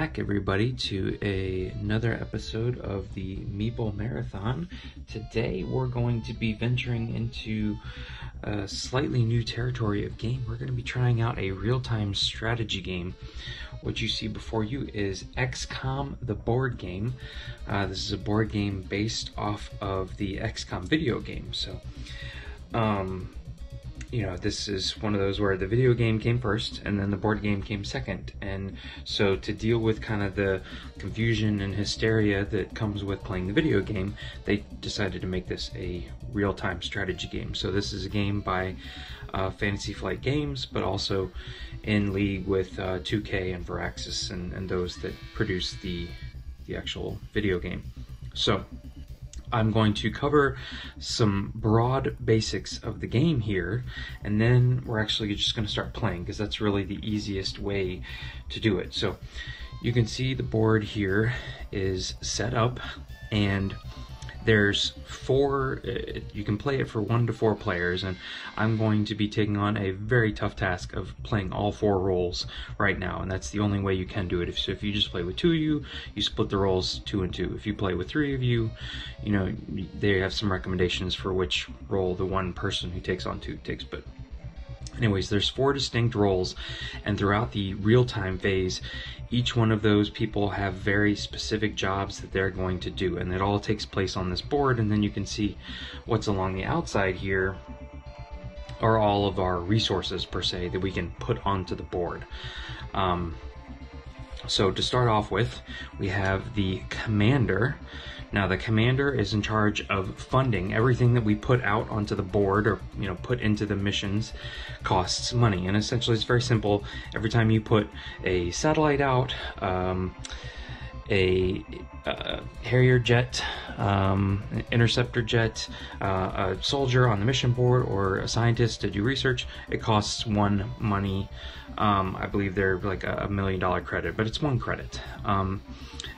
back, everybody, to another episode of the Meatball Marathon. Today we're going to be venturing into a slightly new territory of game. We're going to be trying out a real-time strategy game. What you see before you is XCOM, the board game. This is a board game based off of the XCOM video game. So, you know, this is one of those where the video game came first and then the board game came second. And so to deal with kind of the confusion and hysteria that comes with playing the video game, they decided to make this a real-time strategy game. So this is a game by Fantasy Flight Games, but also in league with 2K and Viraxis and those that produce the actual video game. So I'm going to cover some broad basics of the game here, and then we're actually just going to start playing, because that's really the easiest way to do it. So you can see the board here is set up, and there's you can play it for 1 to 4 players, and I'm going to be taking on a very tough task of playing all 4 roles right now, and that's the only way you can do it. So if you just play with 2 of you, you split the roles 2 and 2. If you play with 3 of you, you know, they have some recommendations for which role the one person who takes on 2 takes, but anyways, there's 4 distinct roles, and throughout the real-time phase, each one of those people have very specific jobs that they're going to do, and it all takes place on this board. And then you can see what's along the outside here are all of our resources, per se, that we can put onto the board. So to start off with, we have the commander. Now the commander is in charge of funding everything that we put out onto the board, or put into the missions, costs money. And essentially it's very simple. Every time you put a satellite out, a Harrier jet, an interceptor jet, a soldier on the mission board, or a scientist to do research, it costs 1 money. I believe they're like a $1 million credit, but it's 1 credit.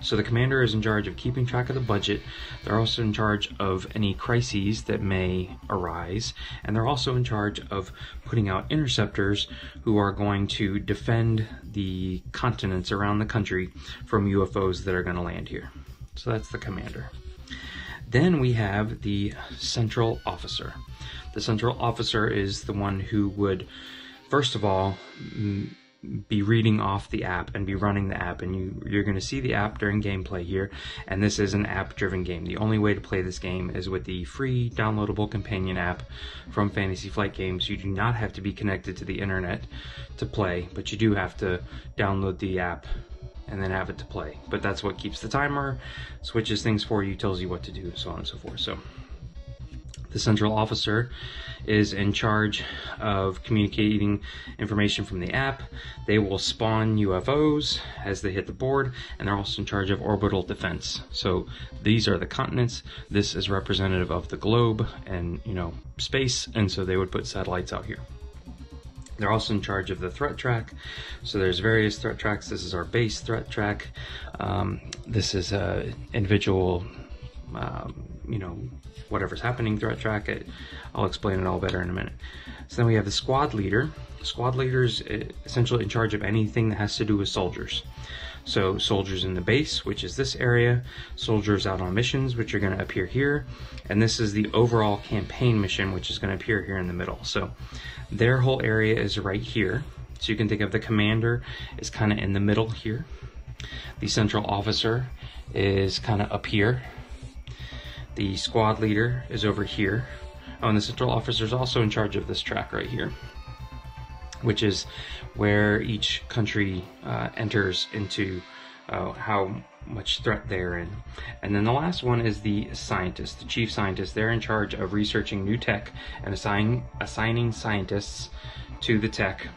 So the commander is in charge of keeping track of the budget. They're also in charge of any crises that may arise, and they're also in charge of putting out interceptors who are going to defend the continents around the country from UFOs that are going to land here. So that's the commander. Then we have the central officer. The central officer is the one who would, first of all, be reading off the app and be running the app, and you're going to see the app during gameplay here. And this is an app-driven game. The only way to play this game is with the free downloadable companion app from Fantasy Flight Games. You do not have to be connected to the internet to play, but you do have to download the app and then have it to play. But that's what keeps the timer, switches things for you, tells you what to do, so on and so forth. So the central officer is in charge of communicating information from the app. They will spawn UFOs as they hit the board, and they're also in charge of orbital defense. So these are the continents. This is representative of the globe and, space, and so they would put satellites out here. They're also in charge of the threat track. So there's various threat tracks. This is our base threat track. This is individual whatever's happening threat track. I'll explain it all better in a minute. So then we have the squad leader. The squad leader is essentially in charge of anything that has to do with soldiers. So soldiers in the base, which is this area, soldiers out on missions, which are going to appear here, and this is the overall campaign mission, which is going to appear here in the middle. So their whole area is right here. So you can think of the commander is kind of in the middle here. The central officer is kind of up here. The squad leader is over here. Oh, and the central officer is also in charge of this track right here, which is where each country enters into how much threat they're in. And then the last one is the scientist, the chief scientist. They're in charge of researching new tech and assigning scientists to the tech.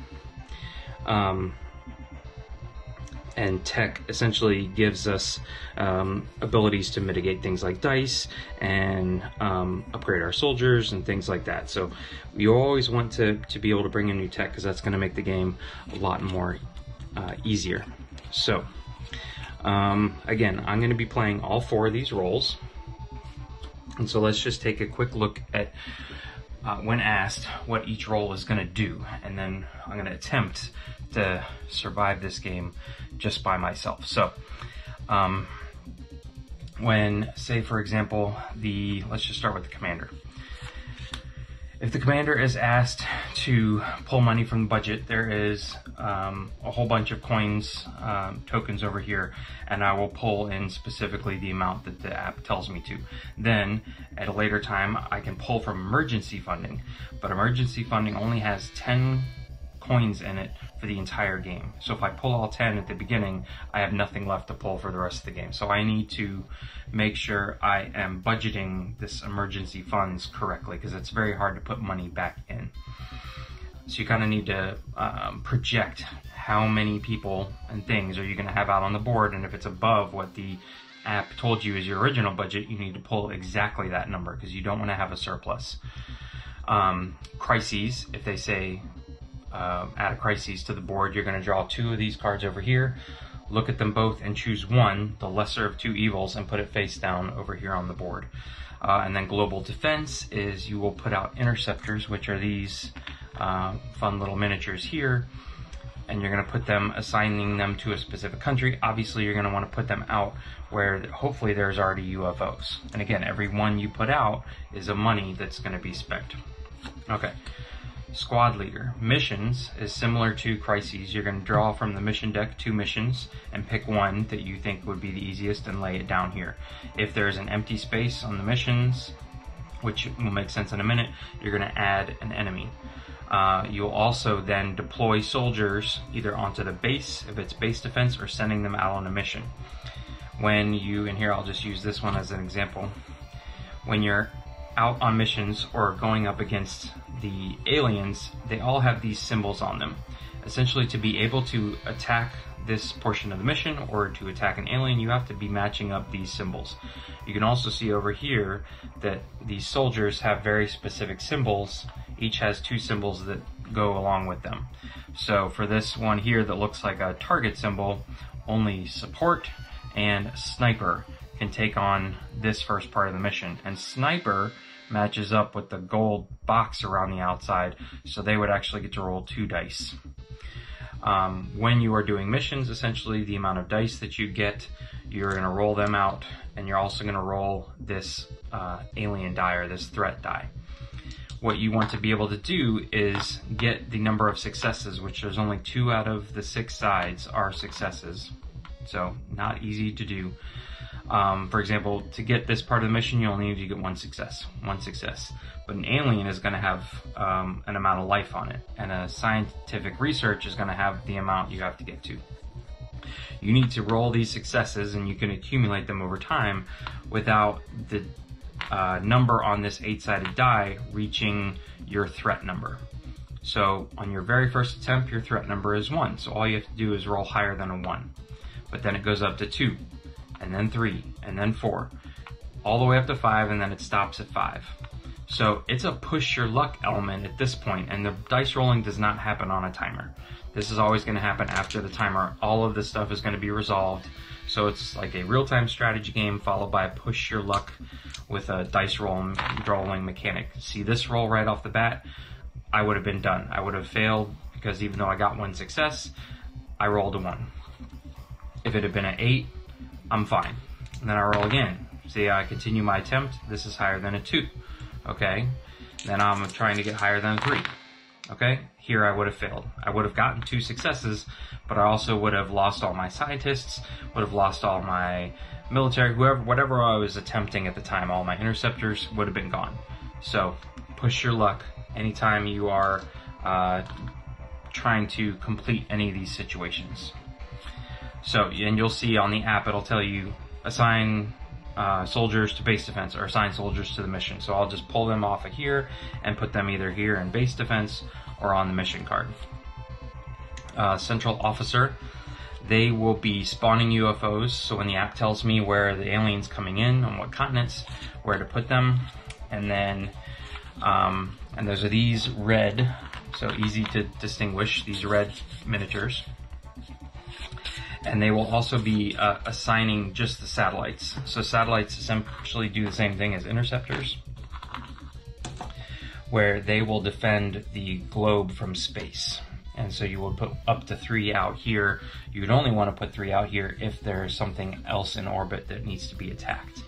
And tech essentially gives us abilities to mitigate things like dice and upgrade our soldiers and things like that. So you always want to be able to bring in new tech, because that's going to make the game a lot more easier. So again, I'm going to be playing all 4 of these roles. And so let's just take a quick look at when asked what each role is going to do, and then I'm going to attempt to survive this game just by myself. So when, say for example, let's just start with the commander. If the commander is asked to pull money from the budget, there is a whole bunch of coins, tokens over here, and I will pull in specifically the amount that the app tells me to. Then, at a later time, I can pull from emergency funding, but emergency funding only has 10 coins in it for the entire game. So if I pull all 10 at the beginning, I have nothing left to pull for the rest of the game. So I need to make sure I am budgeting this emergency funds correctly, because it's very hard to put money back in. So you kind of need to project how many people and things are you going to have out on the board, and if it's above what the app told you is your original budget, you need to pull exactly that number, because you don't want to have a surplus. Crises, if they say add a crises to the board, you're going to draw 2 of these cards over here, look at them both and choose one, the lesser of 2 evils, and put it face down over here on the board. And then global defense is you will put out interceptors, which are these fun little miniatures here, and you're going to put them, assigning them to a specific country. Obviously you're going to want to put them out where hopefully there's already UFOs, and again, every one you put out is a money that's going to be spent. Okay. Squad leader. Missions is similar to Crises. You're going to draw from the mission deck 2 missions and pick one that you think would be the easiest and lay it down here. If there's an empty space on the missions, which will make sense in a minute, you're going to add an enemy. You'll also then deploy soldiers either onto the base, if it's base defense, or sending them out on a mission. When you, and here I'll just use this one as an example, when you're out on missions or going up against the aliens, they all have these symbols on them. Essentially, to be able to attack this portion of the mission or to attack an alien, you have to be matching up these symbols. You can also see over here that these soldiers have very specific symbols. Each has 2 symbols that go along with them. So for this one here that looks like a target symbol, only support and sniper can take on this first part of the mission. And sniper matches up with the gold box around the outside, so they would actually get to roll 2 dice. When you are doing missions, essentially the amount of dice that you get, you're going to roll them out, and you're also going to roll this alien die, or this threat die. What you want to be able to do is get the number of successes, which there's only 2 out of the 6 sides are successes, so not easy to do. For example, to get this part of the mission, you only need to get 1 success. But an alien is going to have an amount of life on it, and a scientific research is going to have the amount you have to get to. You need to roll these successes, and you can accumulate them over time without the number on this 8-sided die reaching your threat number. So on your very first attempt, your threat number is 1, so all you have to do is roll higher than a 1. But then it goes up to 2, and then 3, and then 4, all the way up to 5, and then it stops at 5. So it's a push your luck element at this point, and the dice rolling does not happen on a timer. This is always going to happen after the timer. All of this stuff is going to be resolved. So it's like a real-time strategy game followed by a push your luck with a dice rolling mechanic. See this roll right off the bat? I would have been done. I would have failed because even though I got 1 success, I rolled a 1. If it had been an 8, I'm fine. And then I roll again. See, I continue my attempt. This is higher than a 2. Okay. Then I'm trying to get higher than a 3. Okay. Here I would have failed. I would have gotten 2 successes, but I also would have lost all my scientists, would have lost all my military, whatever I was attempting at the time, all my interceptors would have been gone. So push your luck anytime you are trying to complete any of these situations. So, and you'll see on the app, it'll tell you assign soldiers to base defense or assign soldiers to the mission. So I'll just pull them off of here and put them either here in base defense or on the mission card. Central officer, they will be spawning UFOs. So when the app tells me where the alien's coming in, on what continents, where to put them, and then, and those are these red, so easy to distinguish, these red miniatures. And they will also be assigning just the satellites. So satellites essentially do the same thing as interceptors. where they will defend the globe from space. And so you would put up to 3 out here. You would only want to put 3 out here if there's something else in orbit that needs to be attacked.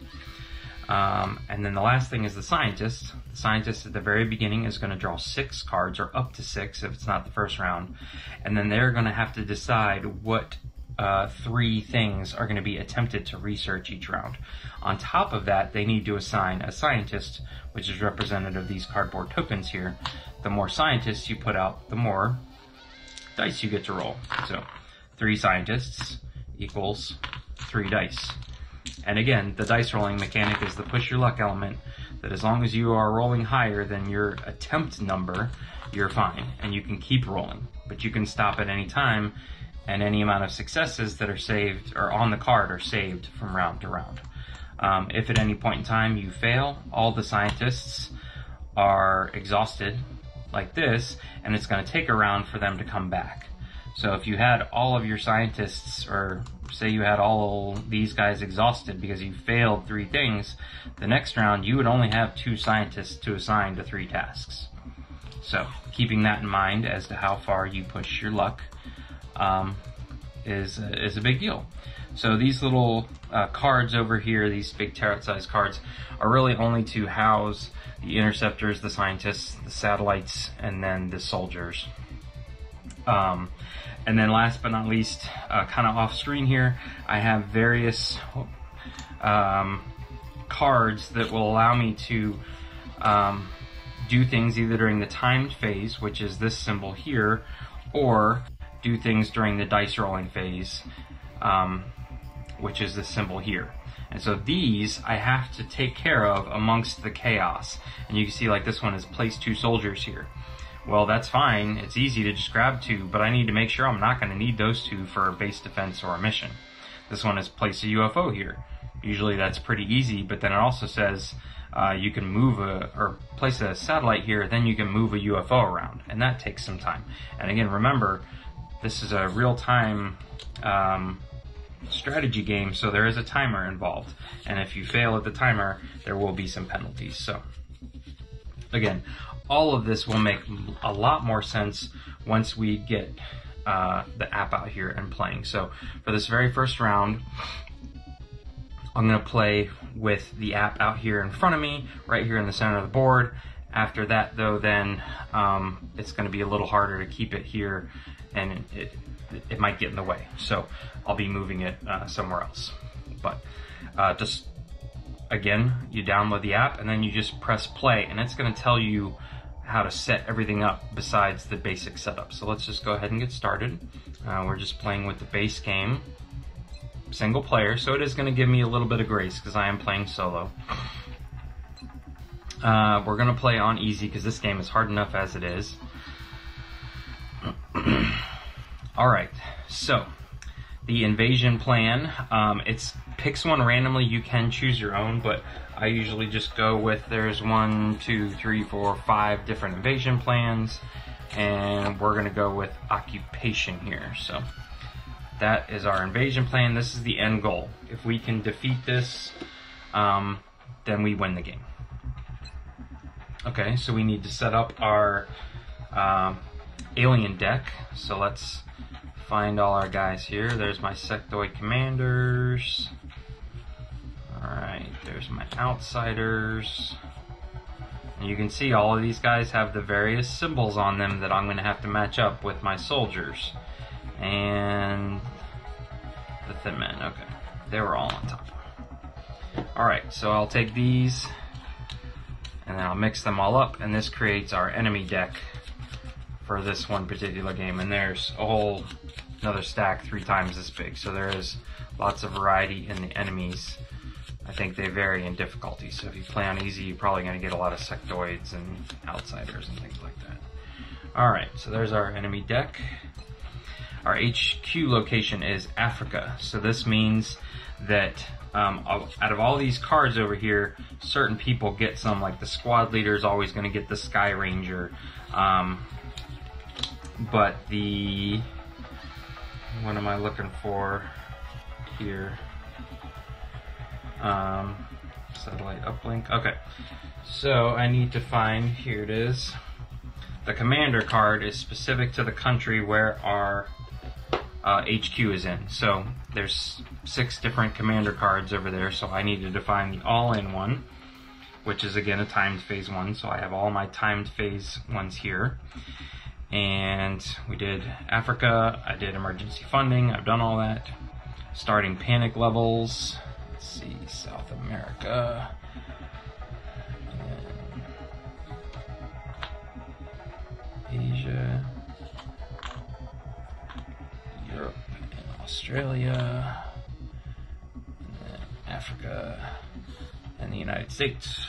And then the last thing is the scientist. The scientist at the very beginning is going to draw 6 cards, or up to 6 if it's not the first round. And then they're going to have to decide what 3 things are going to be attempted to research each round. On top of that, they need to assign a scientist, which is representative of these cardboard tokens here. The more scientists you put out, the more dice you get to roll. So 3 scientists equals 3 dice. And again, the dice rolling mechanic is the push your luck element, that as long as you are rolling higher than your attempt number, you're fine, and you can keep rolling. But you can stop at any time, and any amount of successes that are saved or on the card are saved from round to round. If at any point in time you fail, all the scientists are exhausted like this, and it's going to take a round for them to come back. So if you had all of your scientists, or say you had all these guys exhausted because you failed 3 things, the next round you would only have 2 scientists to assign to 3 tasks. So keeping that in mind as to how far you push your luck is a big deal. So these little cards over here, these big tarot-sized cards, are really only to house the interceptors, the scientists, the satellites, and then the soldiers. And then last but not least, kind of off screen here, I have various cards that will allow me to do things either during the timed phase, which is this symbol here, or do things during the dice rolling phase, which is this symbol here. And so these I have to take care of amongst the chaos. And you can see like this one is place 2 soldiers here. Well, that's fine. It's easy to just grab 2, but I need to make sure I'm not going to need those 2 for a base defense or a mission. This one is place a UFO here. Usually that's pretty easy, but then it also says you can move or place a satellite here, then you can move a UFO around, and that takes some time. And again, remember, this is a real-time strategy game, so there is a timer involved. And if you fail at the timer, there will be some penalties. So again, all of this will make a lot more sense once we get the app out here and playing. So for this very first round, I'm going to play with the app out here in front of me, right here in the center of the board. After that, though, then it's going to be a little harder to keep it here, and it might get in the way. So I'll be moving it somewhere else. But just, again, you download the app, and then you just press play, and it's going to tell you how to set everything up besides the basic setup. So let's just go ahead and get started. We're just playing with the base game, single player, so it is going to give me a little bit of grace because I am playing solo. We're going to play on easy because this game is hard enough as it is. Alright, so the invasion plan, it picks one randomly. You can choose your own, but I usually just go with, there's 1, 2, 3, 4, 5 different invasion plans, and we're going to go with occupation here. So that is our invasion plan. This is the end goal. If we can defeat this, then we win the game. Okay, so we need to set up our alien deck. So let's find all our guys here. There's my sectoid commanders. Alright, there's my outsiders. And you can see all of these guys have the various symbols on them that I'm going to have to match up with my soldiers. And the thin men, okay. They were all on top. Alright, so I'll take these and then I'll mix them all up, and this creates our enemy deck for this one particular game. And there's a whole another stack 3 times this big, so there is lots of variety in the enemies. I think they vary in difficulty, so if you play on easy, you're probably going to get a lot of sectoids and outsiders and things like that. Alright, so there's our enemy deck. Our HQ location is Africa, so this means that out of all these cards over here, certain people get some, like the squad leader is always going to get the Sky Ranger, but the, what am I looking for here? Satellite uplink. Okay, So I need to find, here it is. The commander card is specific to the country where our HQ is in. So there's 6 different commander cards over there, so I need to define the all-in one, which is again a timed phase 1. So I have all my timed phase 1s here. And we did Africa, I did emergency funding, I've done all that. Starting panic levels, let's see, South America. Asia, Europe, and Australia, and then Africa, and the United States.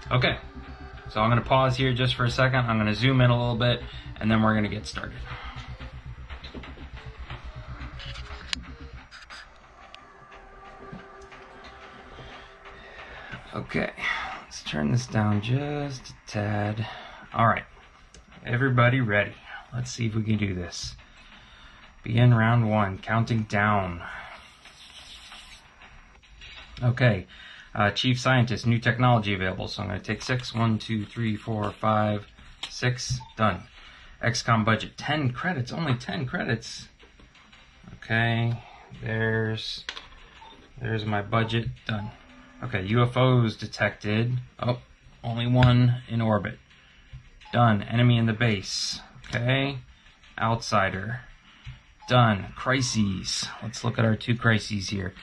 Okay, so I'm going to pause here just for a second. I'm going to zoom in a little bit, and then we're going to get started. Okay, let's turn this down just a tad. All right, everybody ready? Let's see if we can do this. Begin round 1, counting down. Okay, Chief Scientist, new technology available. So I'm going to take 6. 1, 2, 3, 4, 5, 6. Done. XCOM budget, 10 credits. Only 10 credits. Okay, there's my budget. Done. Okay, UFOs detected. Oh, only 1 in orbit. Done. Enemy in the base. Okay. Outsider. Done. Crises. Let's look at our 2 crises here.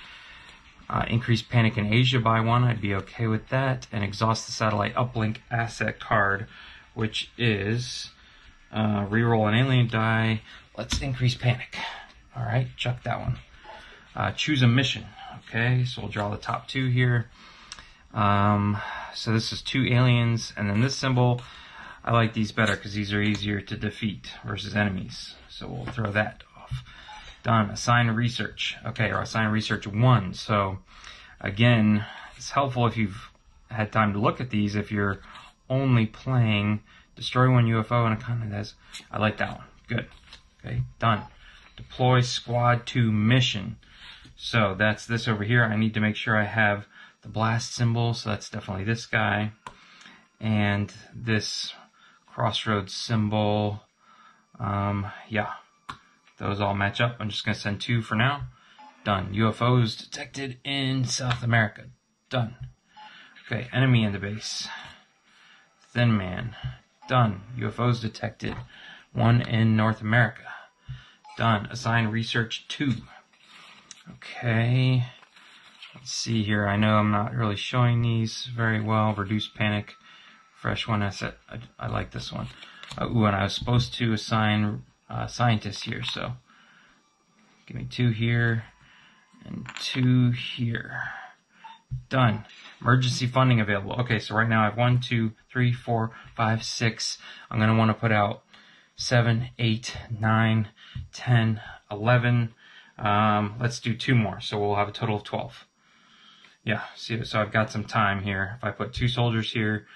Increase panic in Asia by 1. I'd be okay with that. And exhaust the satellite uplink asset card, which is reroll an alien die. Let's increase panic. All right, chuck that one. Choose a mission. Okay, so we'll draw the top 2 here. So this is 2 aliens, and then this symbol, I like these better because these are easier to defeat versus enemies. So we'll throw that off. Done. Assign research. Okay, or assign research 1. So again, it's helpful if you've had time to look at these. If you're only playing destroy 1 UFO and a continent has, I like that one. Good. Okay, done. Deploy squad to mission. So that's this over here. I need to make sure I have the blast symbol, so that's definitely this guy. And this crossroads symbol, yeah, those all match up. I'm just going to send 2 for now. Done. UFOs detected in South America. Done. Okay, enemy in the base. Thin Man. Done. UFOs detected. 1 in North America. Done. Assign research 2. Okay, let's see here. I know I'm not really showing these very well. Reduce panic, fresh 1 asset. I like this one. Ooh, and I was supposed to assign scientists here, so give me 2 here and 2 here. Done. Emergency funding available. Okay, so right now I have 1, 2, 3, 4, 5, 6. I'm going to want to put out 7, 8, 9, 10, 11. Let's do 2 more, so we'll have a total of 12. Yeah, see, so I've got some time here. If I put 2 soldiers here,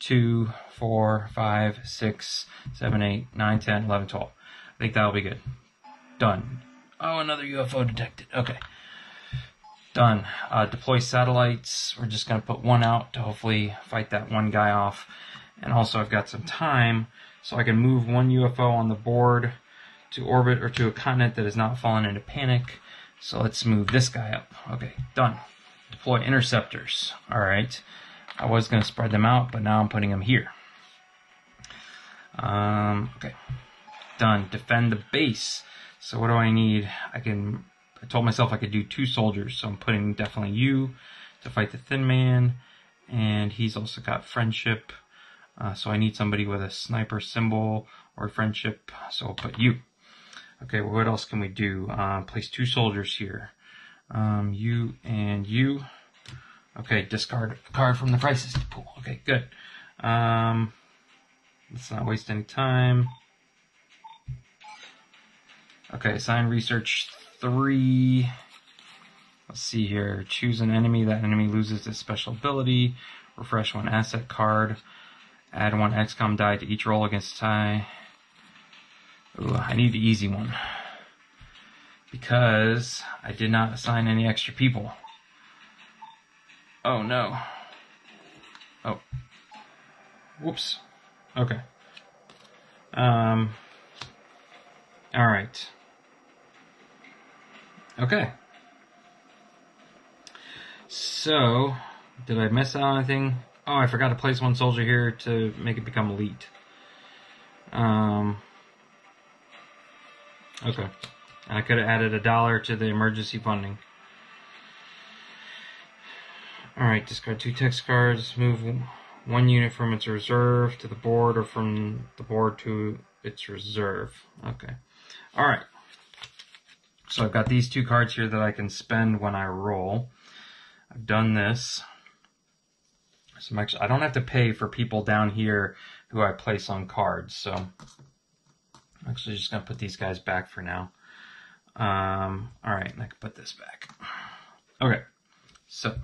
2, 4, 5, 6, 7, 8, 9, 10, 11, 12. I think that'll be good. Done. Oh, another UFO detected. Okay. Done. Deploy satellites. We're just going to put 1 out to hopefully fight that 1 guy off. And also I've got some time, so I can move 1 UFO on the board to orbit or to a continent that has not fallen into panic. So let's move this guy up. Okay, done. Deploy interceptors. All right. I was going to spread them out, but now I'm putting them here. Okay. Done. Defend the base. So what do I need? I told myself I could do 2 soldiers, so I'm putting definitely you to fight the Thin Man, and he's also got friendship. So I need somebody with a sniper symbol or friendship, so I'll put you. Okay, well, what else can we do? Place 2 soldiers here. You and you. Okay, discard a card from the Crises pool. Okay, good. Let's not waste any time. Okay, assign research 3. Let's see here. Choose an enemy. That enemy loses its special ability. Refresh 1 asset card. Add 1 XCOM die to each roll against tie. Ooh, I need the easy one, because I did not assign any extra people. Oh no. Oh. Whoops. Okay. Alright. Okay. So, did I miss out on anything? Oh, I forgot to place one soldier here to make it become elite. Okay. And I could have added $1 to the emergency funding. Alright, discard 2 text cards. Move 1 unit from its reserve to the board or from the board to its reserve. Okay. Alright. So I've got these 2 cards here that I can spend when I roll. I've done this. So I don't have to pay for people down here who I place on cards. So I'm actually just going to put these guys back for now. Alright, and I can put this back. Okay. So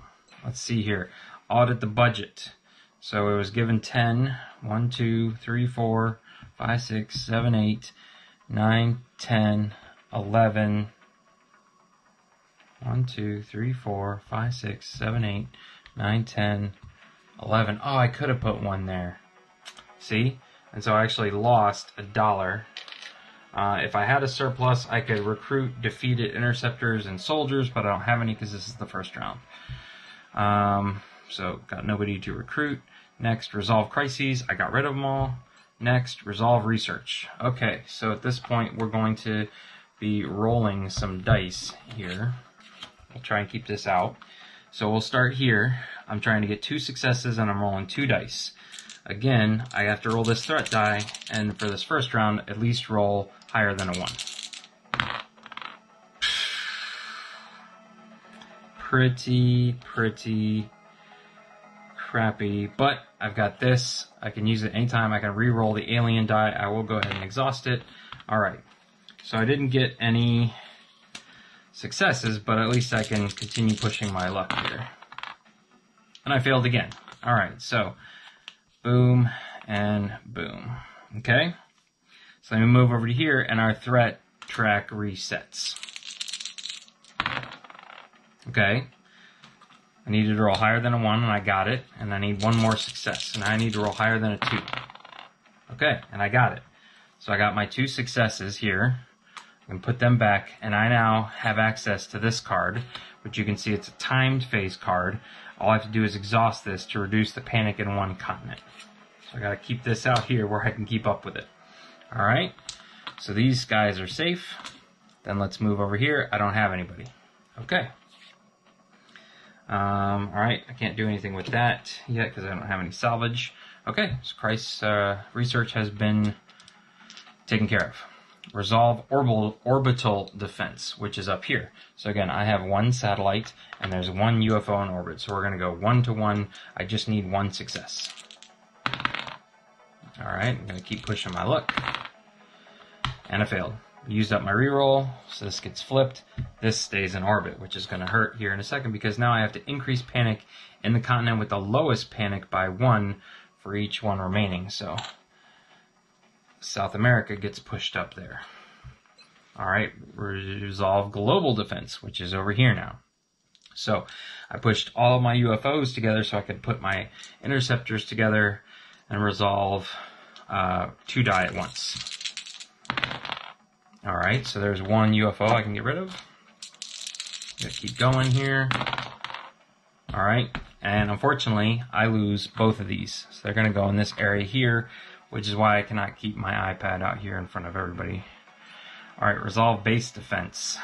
let's see here. Audit the budget. So it was given 10. 1, 2, 3, 4, 5, 6, 7, 8, 9, 10, 11. 1, 2, 3, 4, 5, 6, 7, 8, 9, 10, 11. Oh, I could have put 1 there. See? And so I actually lost $1. If I had a surplus, I could recruit defeated interceptors and soldiers, but I don't have any because this is the first round. So got nobody to recruit. Next, resolve crises. I got rid of them all. Next, resolve research. Okay, so at this point, we're going to be rolling some dice here. We'll try and keep this out. So we'll start here. I'm trying to get 2 successes and I'm rolling 2 dice. Again, I have to roll this threat die, and for this first round, at least roll higher than a 1. Pretty crappy, but I've got this. I can use it anytime. I can re-roll the alien die. I will go ahead and exhaust it. Alright, so I didn't get any successes, but at least I can continue pushing my luck here. And I failed again. Alright, so boom and boom. Okay? So let me move over to here and our threat track resets. Okay? I needed to roll higher than a 1 and I got it. And I need 1 more success. And I need to roll higher than a 2. Okay, and I got it. So I got my 2 successes here. I can put them back, and I now have access to this card, which you can see it's a timed phase card. All I have to do is exhaust this to reduce the panic in 1 continent. So I gotta keep this out here where I can keep up with it. Alright, so these guys are safe. Then let's move over here. I don't have anybody. Okay. Alright, I can't do anything with that yet because I don't have any salvage. Okay, so Crisis research has been taken care of. Resolve orbital defense, which is up here. So again, I have 1 satellite and there's 1 UFO in orbit. So we're going to go 1 to 1. I just need 1 success. Alright, I'm going to keep pushing my luck. And I failed. Used up my reroll, so this gets flipped. This stays in orbit, which is going to hurt here in a second because now I have to increase panic in the continent with the lowest panic by 1 for each 1 remaining. So South America gets pushed up there. Alright, resolve global defense, which is over here now. So I pushed all of my UFOs together so I could put my interceptors together and resolve 2 die at once. Alright, so there's 1 UFO I can get rid of. Gotta keep going here. Alright, and unfortunately, I lose both of these. So they're gonna go in this area here, which is why I cannot keep my iPad out here in front of everybody. Alright, resolve base defense.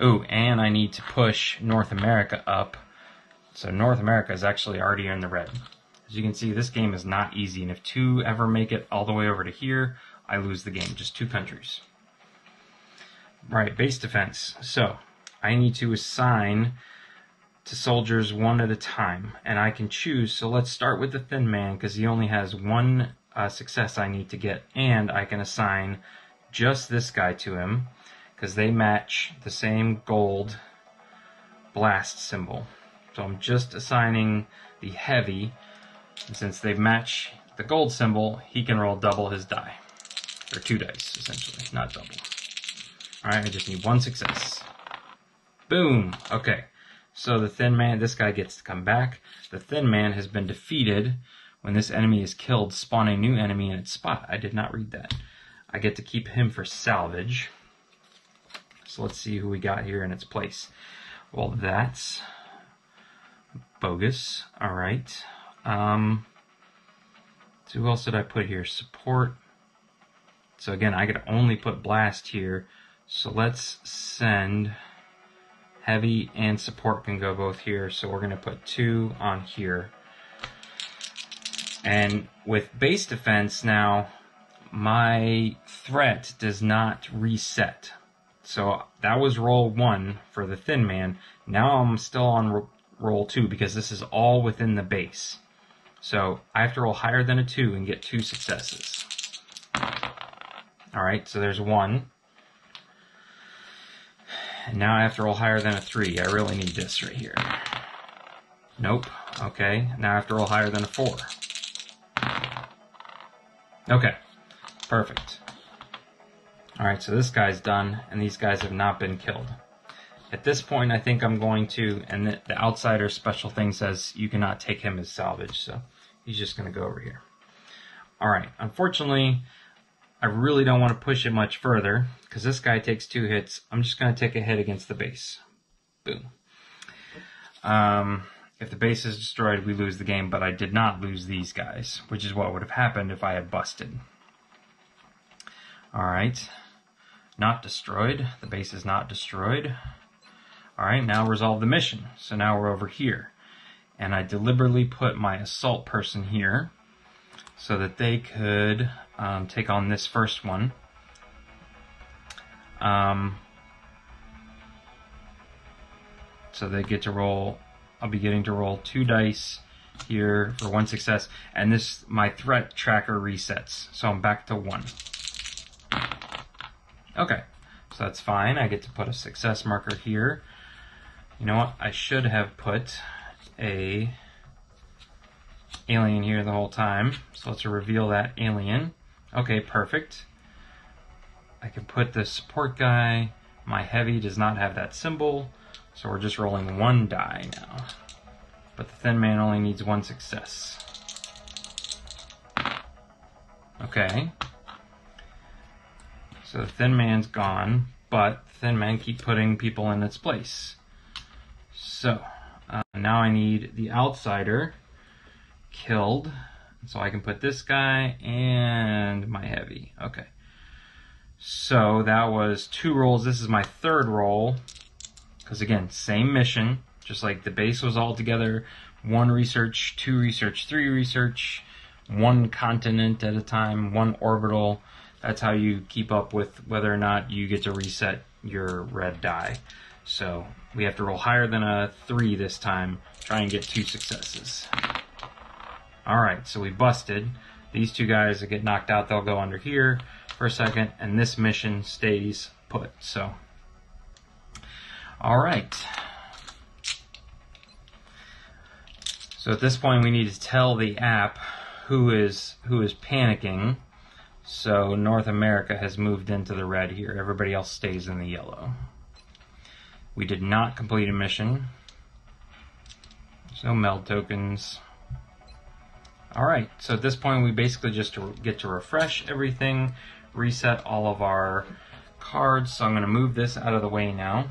Ooh, and I need to push North America up. So North America is actually already in the red. As you can see, this game is not easy, and if 2 ever make it all the way over to here, I lose the game. Just 2 countries. Right, base defense. So, I need to assign to soldiers 1 at a time, and I can choose. So let's start with the Thin Man, because he only has 1 success I need to get, and I can assign just this guy to him, because they match the same gold blast symbol. So I'm just assigning the Heavy, and since they match the gold symbol, he can roll double his die. Or 2 dice, essentially, not double. Alright, I just need 1 success. Boom! Okay, So the Thin Man, this guy gets to come back. The Thin Man has been defeated when this enemy is killed. Spawn a new enemy in its spot. I did not read that. I get to keep him for salvage. So let's see who we got here in its place. Well, that's bogus. All right. So who else did I put here? Support. So again, I could only put blast here. So let's send heavy and support can go both here. So we're going to put 2 on here. And with base defense now, my threat does not reset. So that was roll 1 for the Thin Man. Now I'm still on roll 2 because this is all within the base. So I have to roll higher than a 2 and get 2 successes. Alright, so there's 1. And now I have to roll higher than a 3. I really need this right here. Nope. Okay, now I have to roll higher than a 4. Okay, perfect. Alright, so this guy's done, and these guys have not been killed. At this point, I think I'm going to, and the outsider special thing says you cannot take him as salvage, so he's just going to go over here. Alright, unfortunately, I really don't want to push it much further, because this guy takes 2 hits. I'm just going to take a hit against the base. Boom. If the base is destroyed, we lose the game, but I did not lose these guys, which is what would have happened if I had busted. Alright. Not destroyed. The base is not destroyed. Alright, now resolve the mission. So now we're over here. And I deliberately put my assault person here so that they could take on this first one. So they get to roll, I'll be getting to roll 2 dice here for 1 success. And this, my threat tracker resets. So I'm back to 1. Okay, so that's fine. I get to put a success marker here. You know what? I should have put a alien here the whole time. So let's reveal that alien. Okay, perfect. I can put the support guy. My heavy does not have that symbol, so we're just rolling 1 die now. But the Thin Man only needs 1 success. Okay. So the Thin Man's gone, but the Thin Man keep putting people in its place. So now I need the outsider killed, so I can put this guy and my heavy. Okay. So that was 2 rolls. This is my 3rd roll, because again, same mission, just like the base was all together. 1 research, 2 research, 3 research, 1 continent at a time, 1 orbital. That's how you keep up with whether or not you get to reset your red die. So we have to roll higher than a 3 this time, try and get 2 successes. Alright, so we busted. These 2 guys that get knocked out, they'll go under here for a second, and this mission stays put. So, alright. So at this point we need to tell the app who is panicking. So North America has moved into the red here. Everybody else stays in the yellow. We did not complete a mission. There's no meld tokens. Alright, so at this point we basically just get to refresh everything, reset all of our cards. So I'm going to move this out of the way now.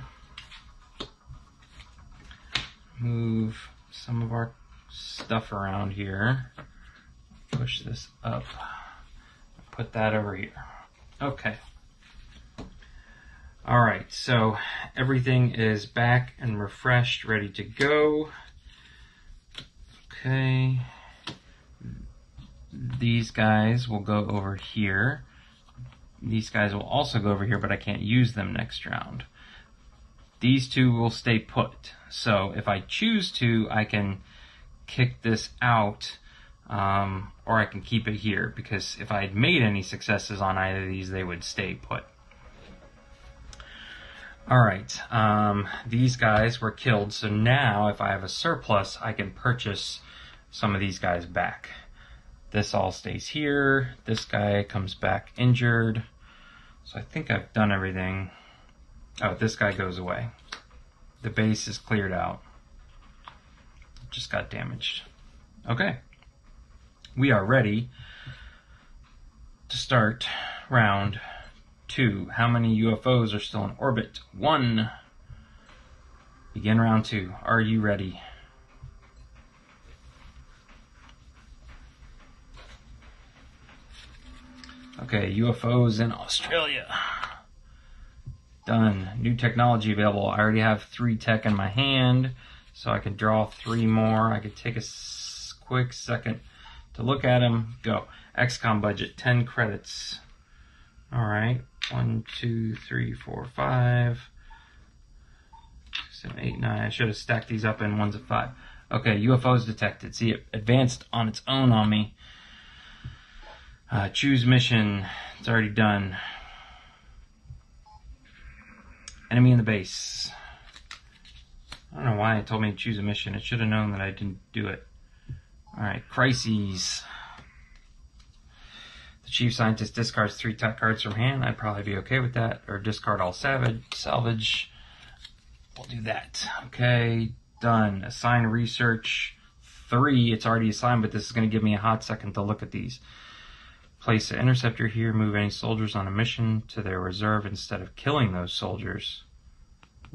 Move some of our stuff around here. Push this up. Put that over here. Okay. Alright, so everything is back and refreshed, ready to go. Okay. These guys will go over here. These guys will also go over here, but I can't use them next round. These 2 will stay put. So if I choose to, I can kick this out, or I can keep it here, because if I had made any successes on either of these, they would stay put. Alright, these guys were killed, so now if I have a surplus, I can purchase some of these guys back. This all stays here. This guy comes back injured. So I think I've done everything. Oh, this guy goes away. The base is cleared out. just got damaged. Okay. We are ready to start round 2. How many UFOs are still in orbit? 1. Begin round 2. Are you ready? Okay, UFOs in Australia. Done. New technology available. I already have 3 tech in my hand, so I can draw 3 more. I could take a quick second to look at them. Go. XCOM budget, 10 credits. Alright. 1, 2, 3, 4, 5, 7, 8, 9. I should have stacked these up in ones of 5. Okay, UFOs detected. See, it advanced on its own on me. Choose mission. It's already done. Enemy in the base. I don't know why it told me to choose a mission. It should have known that I didn't do it. Alright, Crises. The chief scientist discards 3 tech cards from hand. I'd probably be okay with that. Or discard all salvage. We'll do that. Okay, done. Assign research 3. It's already assigned, but this is going to give me a hot second to look at these. Place an interceptor here. Move any soldiers on a mission to their reserve instead of killing those soldiers.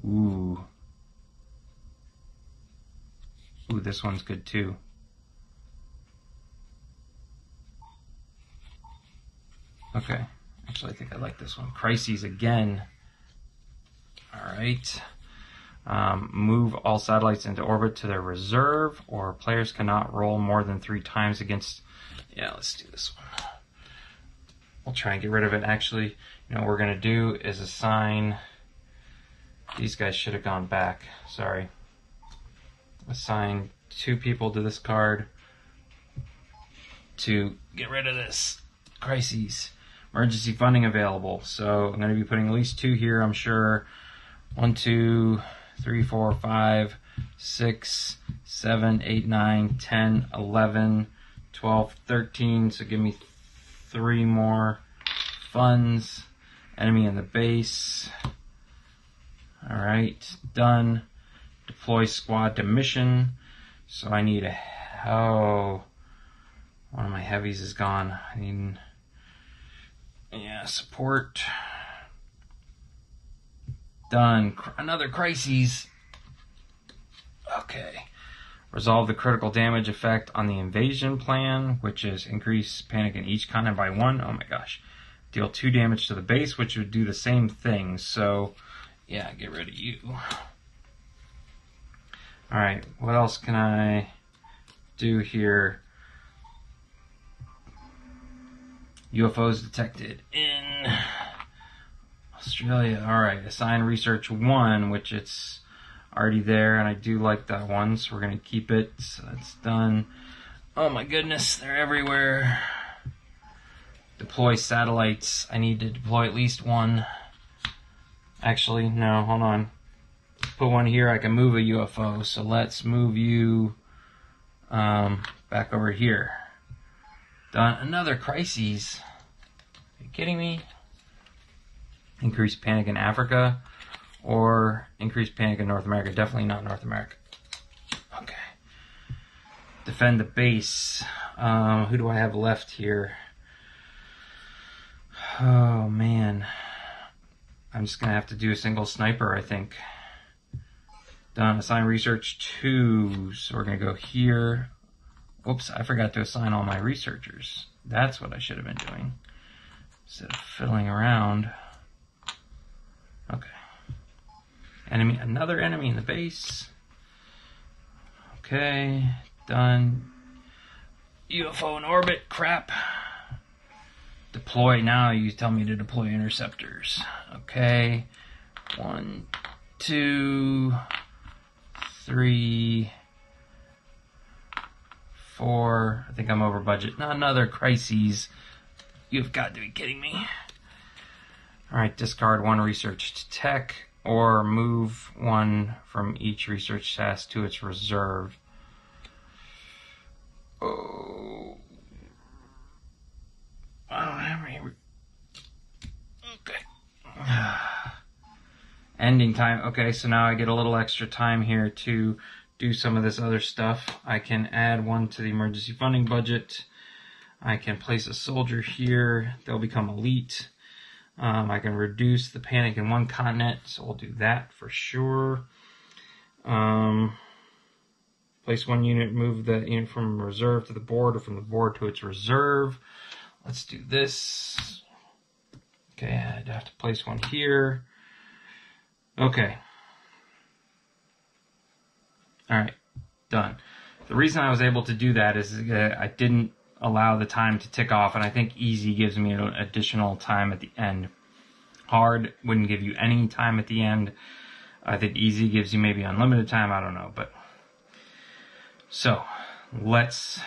Ooh. Ooh, this one's good too. Okay. Actually, I think I like this one. Crises again. Alright. Move all satellites into orbit to their reserve, or players cannot roll more than 3 times against... Yeah, let's do this one. We'll try and get rid of it. Actually, you know what we're going to do is assign... These guys should have gone back. Sorry. Assign 2 people to this card to get rid of this. Crises. Emergency funding available. So I'm going to be putting at least 2 here, I'm sure. 1, 2, 3, 4, 5, 6, 7, 8, 9, 10, 11, 12, 13. So give me 3 more funds. Enemy in the base. Alright, done. Deploy squad to mission. So I need a... Oh, one of my heavies is gone. I need... Yeah, support. Done. Another Crises. Okay. Resolve the critical damage effect on the invasion plan, which is increase panic in each continent by 1. Oh my gosh. Deal 2 damage to the base, which would do the same thing. So, yeah, get rid of you. Alright, what else can I do here? UFOs detected in Australia. Alright, assign research 1, which it's already there, and I do like that one, so we're going to keep it. So that's done. Oh my goodness, they're everywhere. Deploy satellites. I need to deploy at least 1. Actually, no, hold on. Put 1 here, I can move a UFO, so let's move you back over here. Done. Another Crises. Are you kidding me? Increase panic in Africa. Or increase panic in North America. Definitely not North America. Okay. Defend the base. Who do I have left here? Oh, man. I'm just going to have to do a single sniper, I think. Done. Assign research 2. So we're going to go here. Oops, I forgot to assign all my researchers. That's what I should have been doing. Instead of fiddling around. Okay. Enemy, another enemy in the base. Okay, done. UFO in orbit, crap. Deploy now, you tell me to deploy interceptors. Okay, 1, 2, 3, 4. I think I'm over budget. Not another Crises. You've got to be kidding me. Alright, discard 1 research tech, or move 1 from each research task to its reserve. Oh. I don't have any. Okay. Ending time. Okay, so now I get a little extra time here to do some of this other stuff. I can add one to the emergency funding budget. I can place a soldier here. They'll become elite. I can reduce the panic in one continent, so we'll do that for sure. Place one unit, move that unit from reserve to the board or from the board to its reserve. Let's do this. Okay, I'd have to place one here. Okay. All right, done. The reason I was able to do that is I didn't allow the time to tick off, and I think easy gives me an additional time at the end. Hard wouldn't give you any time at the end. I think easy gives you maybe unlimited time, I don't know, but. So, let's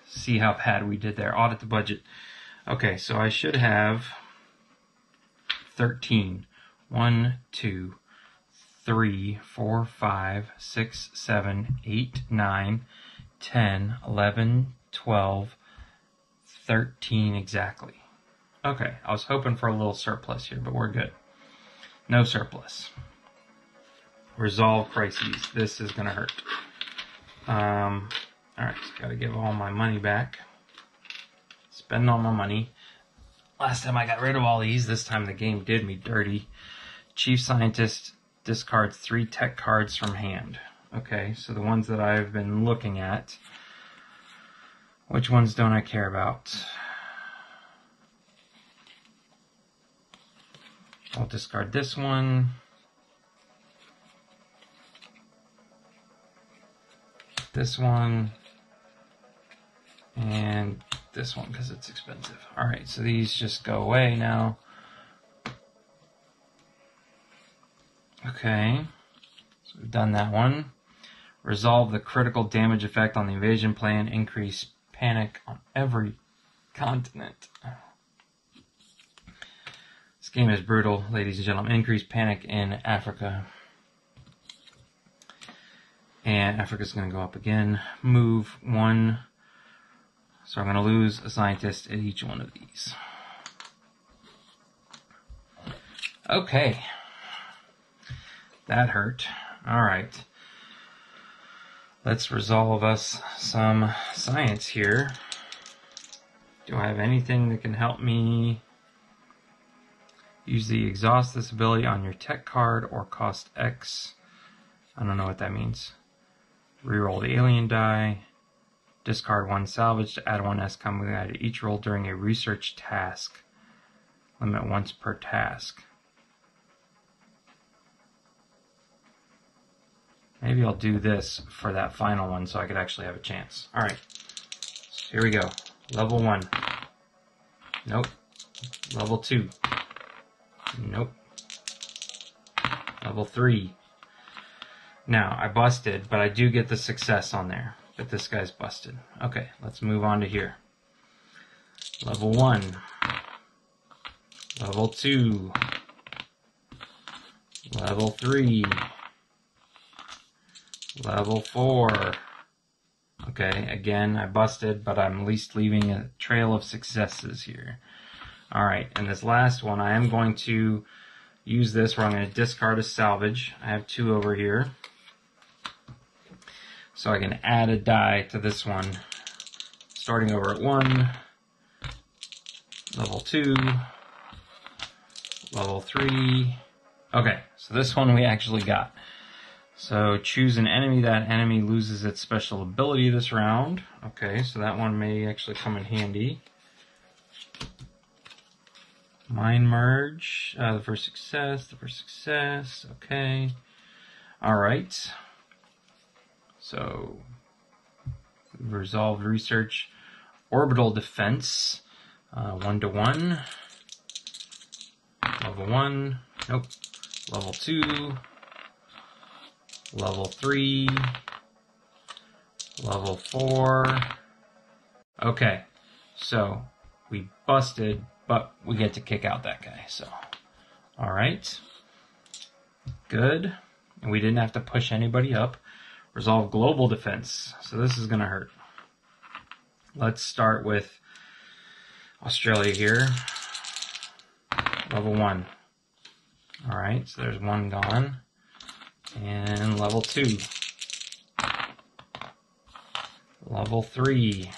see how bad we did there. Audit the budget. Okay, so I should have 13. 1, 2, 3, 4, 5, 6, 7, 8, 9, 10, 11, 12, 13 exactly. Okay, I was hoping for a little surplus here, but we're good. No surplus. Resolve crises. This is going to hurt. Alright, just gotta give all my money back. Spend all my money. Last time I got rid of all these, this time the game did me dirty. Chief Scientist discards 3 tech cards from hand. Okay, so the ones that I've been looking at, which ones don't I care about? I'll discard this one. This one, and this one because it's expensive. Alright, so these just go away now. Okay, so we've done that one. Resolve the critical damage effect on the invasion plan. Increase panic on every continent. This game is brutal, ladies and gentlemen. Increase panic in Africa. And Africa's going to go up again. Move 1. So I'm going to lose a scientist at each one of these. Okay. That hurt. Alright. Let's resolve us some science here. Do I have anything that can help me? Use the exhaust this ability on your tech card or cost X. I don't know what that means. Reroll the alien die. Discard 1 salvage to add 1 XCOM die to each roll during a research task. Limit once per task. Maybe I'll do this for that final one so I could actually have a chance. Alright. So here we go. Level 1. Nope. Level 2. Nope. Level 3. Now, I busted, but I do get the success on there. But this guy's busted. Okay, let's move on to here. Level 1. Level 2. Level 3. Level 4. Okay, again, I busted, but I'm at least leaving a trail of successes here. Alright, and this last one, I am going to use this where I'm going to discard a salvage. I have 2 over here. So I can add a die to this one, starting over at 1, level 2, level 3. Okay, so this one we actually got. So choose an enemy. That enemy loses its special ability this round. Okay, so that one may actually come in handy. Mind merge, the first success, okay. Alright. So, resolved research, orbital defense, 1-to-1, level 1, nope, level 2, level 3, level 4. Okay, so we busted, but we get to kick out that guy, so, alright, good, and we didn't have to push anybody up. Resolve global defense. So this is going to hurt. Let's start with Australia here. Level 1. Alright, so there's 1 gone. And level 2. Level 3.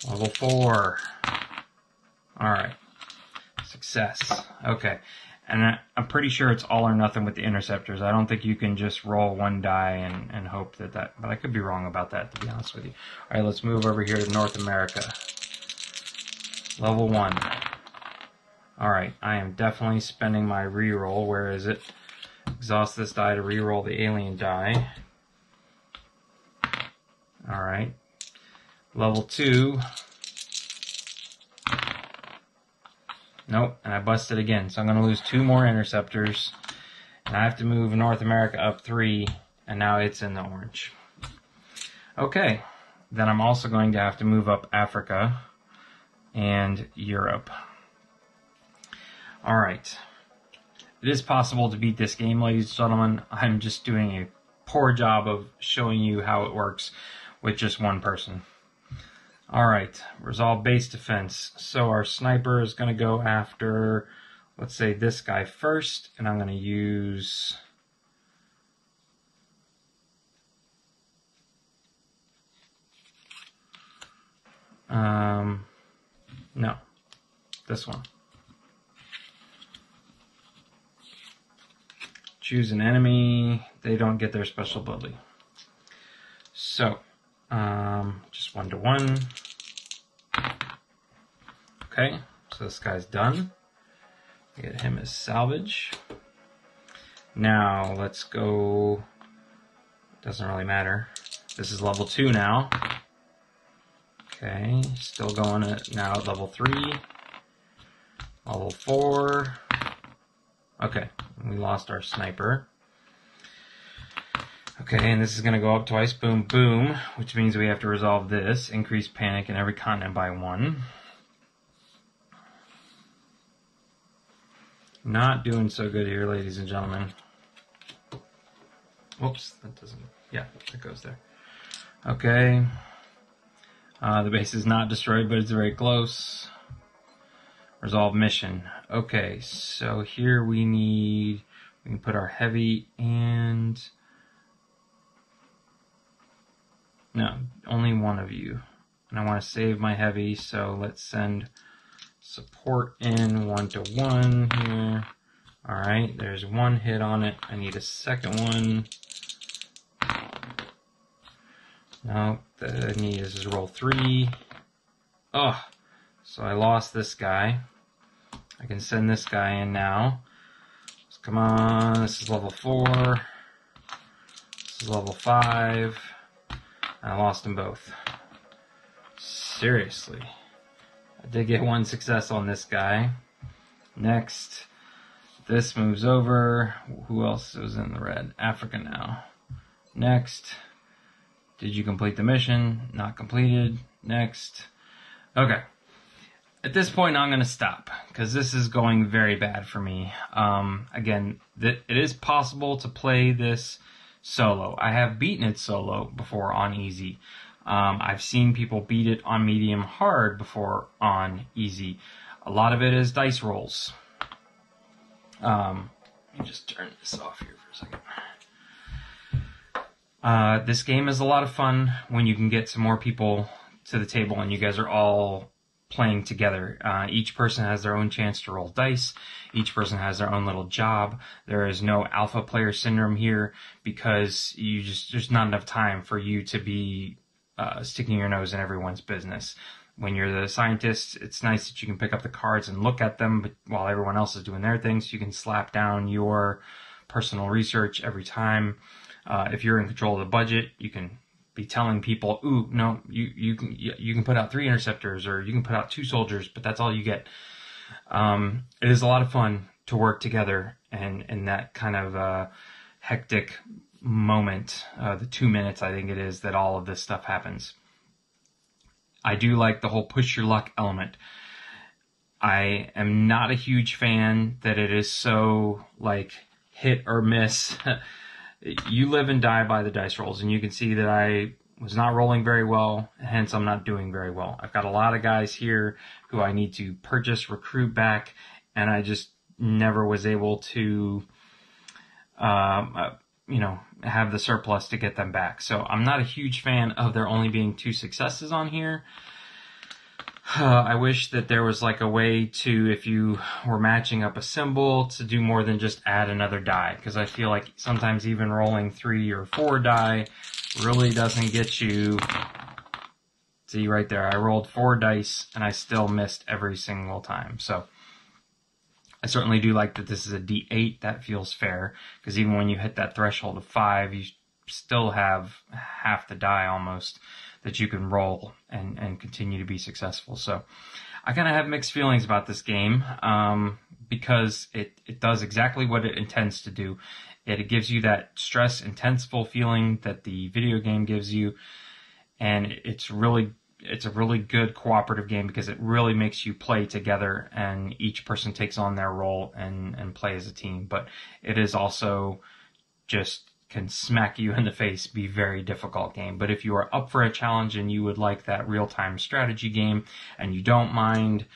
Level 4. Alright. Success. Okay. And I'm pretty sure it's all or nothing with the interceptors. I don't think you can just roll one die and hope that... But I could be wrong about that, to be honest with you. Alright, let's move over here to North America. Level 1. Alright, I am definitely spending my reroll. Where is it? Exhaust this die to reroll the alien die. Alright. Level 2. Nope, and I busted again. So I'm going to lose 2 more interceptors. And I have to move North America up 3, and now it's in the orange. Okay, then I'm also going to have to move up Africa and Europe. Alright. It is possible to beat this game, ladies and gentlemen. I'm just doing a poor job of showing you how it works with just one person. Alright, resolve base defense. So our sniper is going to go after, let's say, this guy first, and I'm going to use... no, this one. Choose an enemy. They don't get their special ability. So, just 1-to-1. Okay, so this guy's done. Get him as salvage. Now, let's go... Doesn't really matter. This is level 2 now. Okay, still going at now at level 3. Level 4. Okay, we lost our sniper. Okay, and this is going to go up twice. Boom, boom. Which means we have to resolve this. Increase panic in every continent by 1. Not doing so good here, ladies and gentlemen. Whoops, that doesn't... Yeah, that goes there. Okay. The base is not destroyed, but it's very close. Resolve mission. Okay, so here we need... We can put our heavy and... No, only one of you. And I want to save my heavy, so let's send support in 1-to-1 here. Alright, there's 1 hit on it. I need a second one. No, the need is roll 3. Oh, so I lost this guy. I can send this guy in now. So come on, this is level 4. This is level 5. I lost them both. Seriously. I did get 1 success on this guy. Next, this moves over. Who else was in the red? Africa now. Next. Did you complete the mission? Not completed. Next. Okay. At this point, I'm going to stop, because this is going very bad for me. Again, it is possible to play this solo. I have beaten it solo before on easy. I've seen people beat it on medium hard before on easy. A lot of it is dice rolls. Let me just turn this off here for a second. This game is a lot of fun when you can get some more people to the table and you guys are all playing together. Each person has their own chance to roll dice. Each person has their own little job. There is no alpha player syndrome here because there's not enough time for you to be sticking your nose in everyone's business. When you're the scientist, it's nice that you can pick up the cards and look at them, but while everyone else is doing their things, you can slap down your personal research every time. If you're in control of the budget, you can be telling people, ooh, no, you can put out 3 interceptors or you can put out 2 soldiers, but that's all you get. It is a lot of fun to work together and in that kind of hectic moment, the 2 minutes I think it is that all of this stuff happens. I do like the whole push your luck element. I am not a huge fan that it is so like hit or miss. You live and die by the dice rolls, and you can see that I was not rolling very well, hence I'm not doing very well. I've got a lot of guys here who I need to purchase, recruit back, and I just never was able to you know, have the surplus to get them back. So I'm not a huge fan of there only being 2 successes on here. I wish that there was like a way to, if you were matching up a symbol, to do more than just add another die, because I feel like sometimes even rolling 3 or 4 die really doesn't get you. See right there, I rolled 4 dice and I still missed every single time. So I certainly do like that this is a D8. That feels fair, because even when you hit that threshold of 5, you still have half the die almost that you can roll and continue to be successful. So I kind of have mixed feelings about this game, because it does exactly what it intends to do. It gives you that stress, intenseful feeling that the video game gives you, and it's a really good cooperative game because it really makes you play together, and each person takes on their role and play as a team. But it is also just can smack you in the face, be very difficult game. But if you are up for a challenge and you would like that real-time strategy game and you don't mind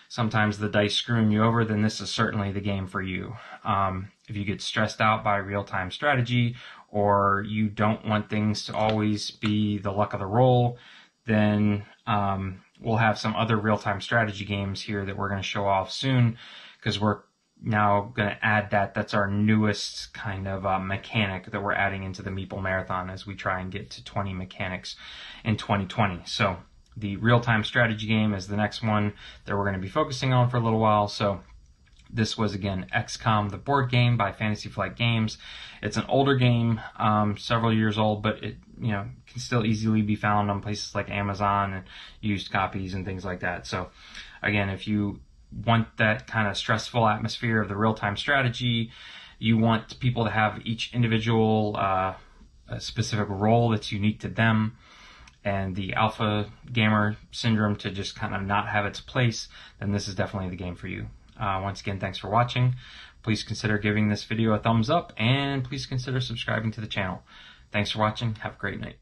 sometimes the dice screwing you over, then this is certainly the game for you. If you get stressed out by real-time strategy, or you don't want things to always be the luck of the roll, then we'll have some other real-time strategy games here that we're going to show off soon, because we're now going to add that. That's our newest kind of mechanic that we're adding into the Meatball Marathon as we try and get to 20 mechanics in 2020. So the real-time strategy game is the next one that we're going to be focusing on for a little while. So this was, again, XCOM, the board game by Fantasy Flight Games. It's an older game, several years old, but it, you know, can still easily be found on places like Amazon and used copies and things like that. So again, if you want that kind of stressful atmosphere of the real-time strategy, you want people to have each individual a specific role that's unique to them, and the alpha gamer syndrome to just kind of not have its place, then this is definitely the game for you. Once again, thanks for watching. Please consider giving this video a thumbs up, and please consider subscribing to the channel. Thanks for watching. Have a great night.